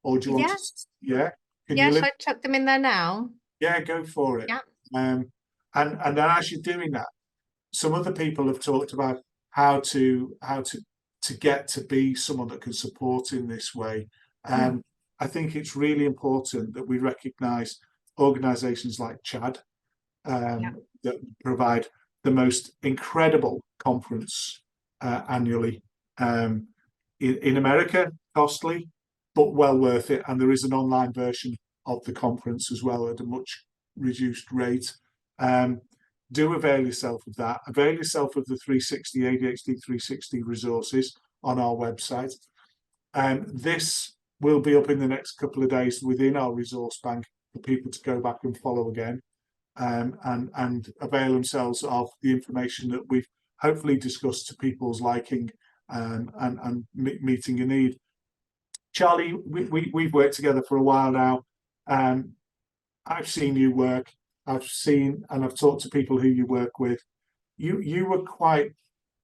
S1: or do you want us? Yeah. Can
S2: Yeah,
S1: you
S2: should I chuck them in there now?
S1: Yeah, go for it.
S2: Yeah.
S1: And then as you're doing that, some other people have talked about how to get to be someone that can support in this way. I think it's really important that we recognise organisations like CHAD that provide the most incredible conference annually. In America, costly, but well worth it. And there is an online version of the conference as well at a much reduced rate. Do avail yourself of that. Avail yourself of the 360 ADHD 360 resources on our website. This will be up in the next couple of days within our resource bank for people to go back and follow again, and avail themselves of the information that we've hopefully discussed to people's liking, and meeting a need. Charlie, we've worked together for a while now. I've seen you work. I've seen and I've talked to people who you work with. You were quite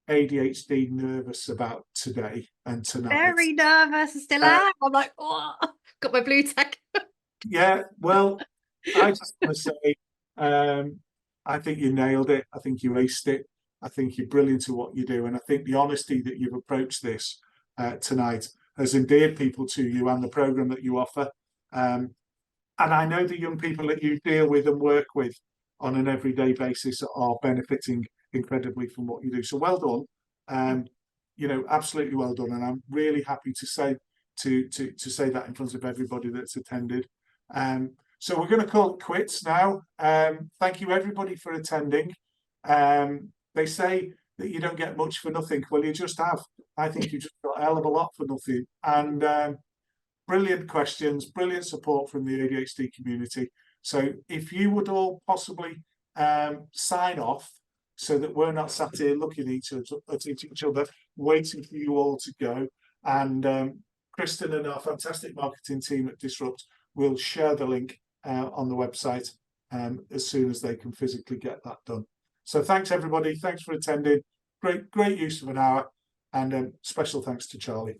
S1: ADHD nervous about today and tonight.
S2: Very nervous, still am. I'm like, oh, got my blue tack.
S1: Yeah, well, I just want to say, I think you nailed it. I think you aced it. I think you're brilliant at what you do. And I think the honesty that you've approached this tonight has endeared people to you and the programme that you offer. And I know the young people that you deal with and work with on an everyday basis are benefiting incredibly from what you do. So well done. Absolutely well done. And I'm really happy to say to say that in front of everybody that's attended. So we're going to call it quits now. Thank you everybody for attending. They say that you don't get much for nothing. Well, you just have. I think you just got a hell of a lot for nothing. And brilliant questions, brilliant support from the ADHD community. So if you would all possibly sign off so that we're not sat here looking at each other, waiting for you all to go. And Kristen and our fantastic marketing team at Disrupt will share the link on the website as soon as they can physically get that done. So thanks everybody, thanks for attending. Great use of an hour, and special thanks to Charlie.